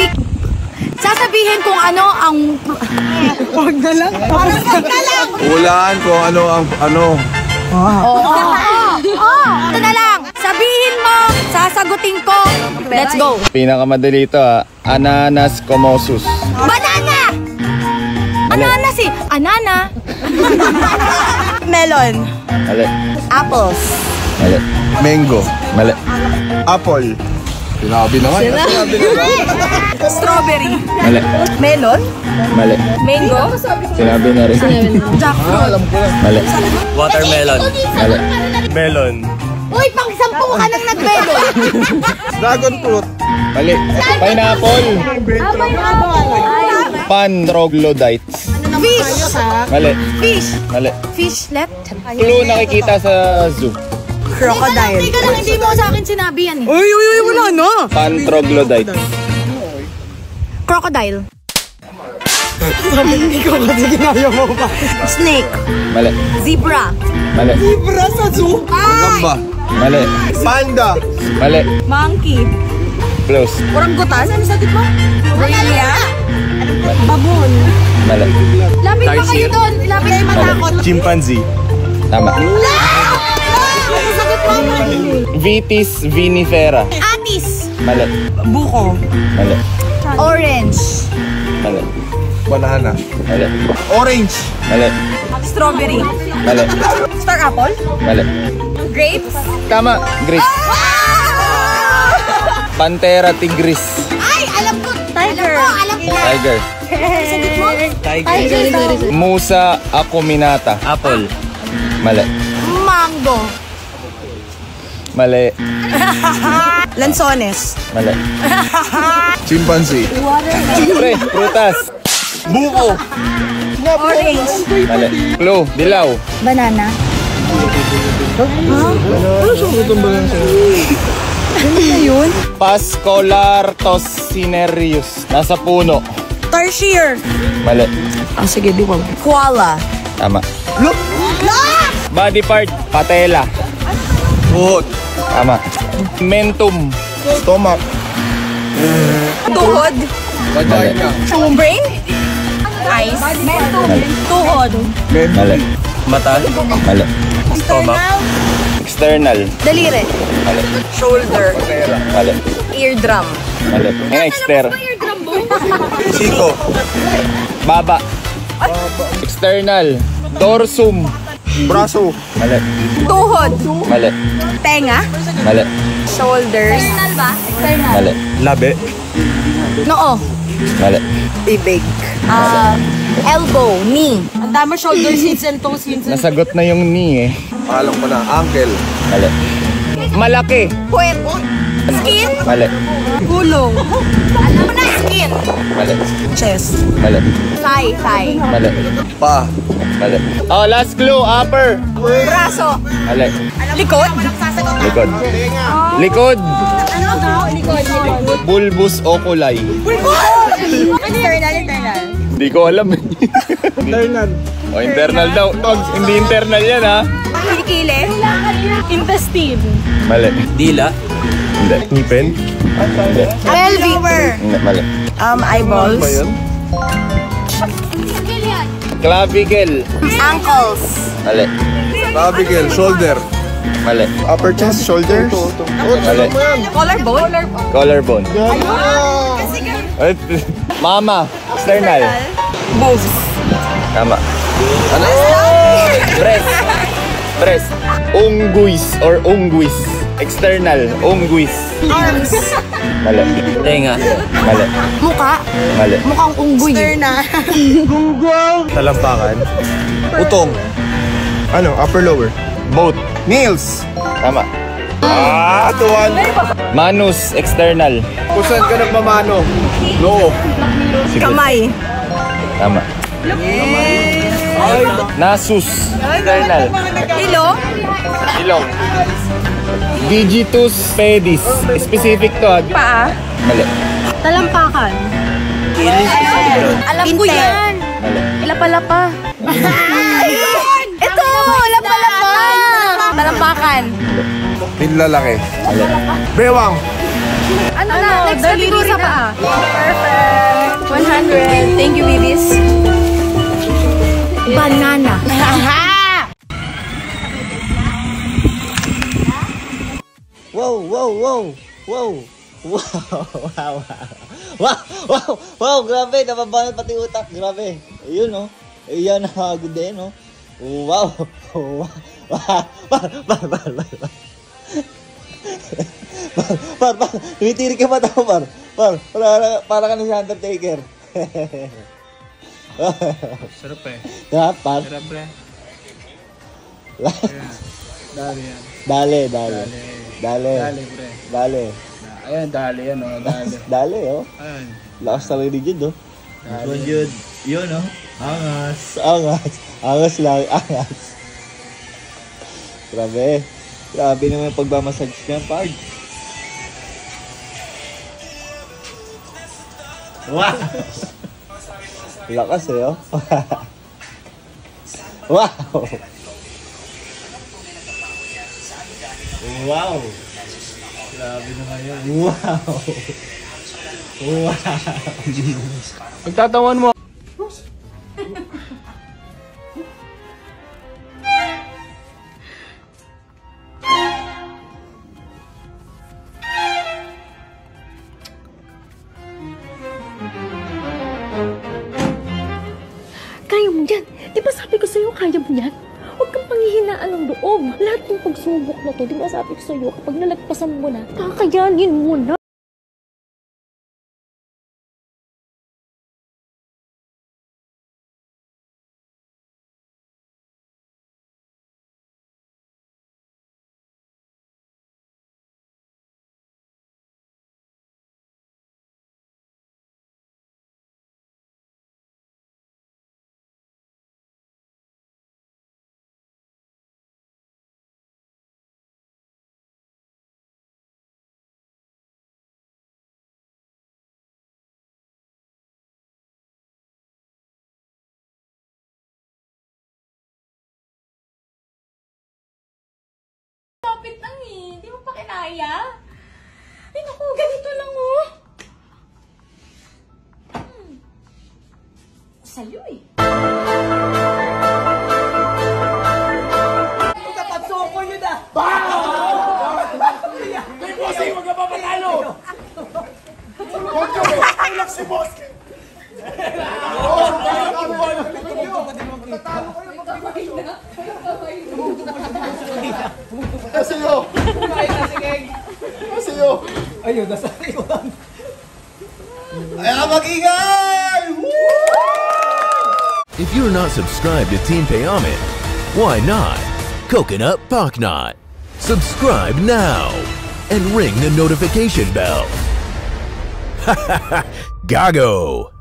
topic. Sasabihin kung ano ang... Huwag na lang. Hulaan kung ano ang ano. Ito na lang. Sabihin mo, sasagutin ko. Let's go. Pinakamadali ito Ananas commosus. Banana! Ananas eh. Anana. Melon. Mali. Apples. Mali. Mango. Mali. Apple. Sinabi na nga. Strawberry. Mali. Melon. Mali. Mango. Sinabi na rin. Jackfruit. Mali. Watermelon. Mali. Melon. Uy, pang-sampu ka nang nagmelo. Dragon fruit. Mali. Pineapple. Pan troglodytes. Fish. Mali. Fish. Mali. Fishlet. Clue nakikita sa zoo. Crocodile. Teka lang, hindi mo sa akin sinabi yan eh. Uy, wala na. Pan troglodytes. Crocodile. Hindi ko kasi ginaya mo pa. Snake. Mali. Zebra. Mali. Zebra sa zoo. Gamba. Mali. Panda. Mali. Monkey. Close. Orangutan. Ano sagot mo? Gorilla. Baboon. Mali. Lapit pa kayo doon. Lapit kayo matakot. Chimpanzee. Tama. Sagot mo. Vitis vinifera. Atis. Mali. Buko. Mali. Orange. Mali. Banana. Mali. Orange. Mali. Strawberry. Mali. Star apple. Mali. Grapes. Tama. Grace. Pantera tigris. Ay, alam ko. Tiger. Alam ko. Tiger. Sagot mo. Tiger. Musa acuminata. Apple. Mali. Mango. Mali. Lanzones. Mali. Chimpanzee. Pre, prutas. Buko. Orange. Mali. Clue, dilaw. Banana. Ano na yun? Pascolartosinerius. Nasa puno. Tarsier. Mali. Sige, di wag. Koala. Tama. Body part, patella. Foot. Tama. Mentum. Stomach. Tuhod. Vagina. Brain. Eyes. Tuhod. Mali. Mata. Mali. Stomach. External. Daliri. Mali. Shoulder. Mali. Eardrum. Mali. Yung exter. Siko. Baba. External. Dorsum. Braso. Mali. Tuhod. Mali. Tenga. Mali. Shoulders. External ba? External. Mali. Labi. Noo. Mali. Bibig. Elbow. Knee. Ang dami shoulder seats and toe seats. Nasagot na yung knee eh. Alam ko na. Ankle. Mali. Malaki. Puwet. Skin. Mali. Gulong. Alam mo na, skin. Mali. Chest. Mali. Thigh. Mali. Pa. Mali. Oh, last clue. Upper. Braso. Mali. Likod. Likod. Likod. Ano daw? Likod. Bulbus oculi. Internal. Hindi ko alam eh. Internal. O, internal daw. Togs, hindi internal yan ha. Kilikili. Intestine. Mali. Dila. Hindi. Ngipin. Hindi. Pelvic. Hindi. Mali. Eyeballs. Clavicle. Ankles. Mali. Clavicle. Shoulder. Mali. Upper chest. Shoulders. Mali. Collarbone. Collarbone. Ay, Mama. External. Boobs. Tama. Ano? Breast. Breast. Ungguis or ungguis. External. Ungguis. Arms. Mali. Tenga. Mali. Muka. Mali. Mukhang unggoy. Talampakan. Utong. Ano? Upper lower. Both. Nails. Tama. Tuwan. Manus. External. Kung saan ka nagmamano? Noo. Sige. Kamay. Tama. Nasus. External. Ilong. Ilong. Digitus pedis. Specific to ha. Paa. Mali. Talampakan. Alam ko yan. Mali. Lapa-lapa. Ito! Lapa-lapa! Talampakan. Pinlalaki. Mali. Bewang. Ano na? Next category sa paa. wow, wow. Wow, wow, wow, wow, wow, grabe, nababanat pati utak, grabe. Ayun, no? Ayan, nakagod din, no? Wow, wow, par, tumitirik ka ba daw, par? Para ka na si Undertaker. Sarap eh. Diba, par? Sarap pre. Dali yan. Dali, pre. dali. Ayan, dali yan oh. Dali. Dali, oh. Ayan. Lakas talaga ni Jude, oh. Dali. Jude, yun, oh. Angas lang, angas. Grabe naman yung pagmamassage niya, pard. Wow! Lakas, eh, oh. Wow! Wow! Grabe naman yun. Wow! Wow! Pagtatawan mo. Kaya mo yan. Di ba sabi ko sa'yo, kaya mo yan? Huwag kang panghihinaan ng loob. Lahat ng pagsubok na to, di ba sabi ko sa'yo, kapag nalagpasan mo na, kakayanin mo na. Kapit lang eh. Di mo pa kinaya? Ay naku, ganito lang oh. Sa'yo eh. Kapatsoko nyo na! May bossing, huwag ka pa panalo! Tulak si boss! Ayun, nasa iwan. Ay, mag-ingay! If you're not subscribed to Team Payaman, why not? Coconut Pocknot. Subscribe now and ring the notification bell. Gago!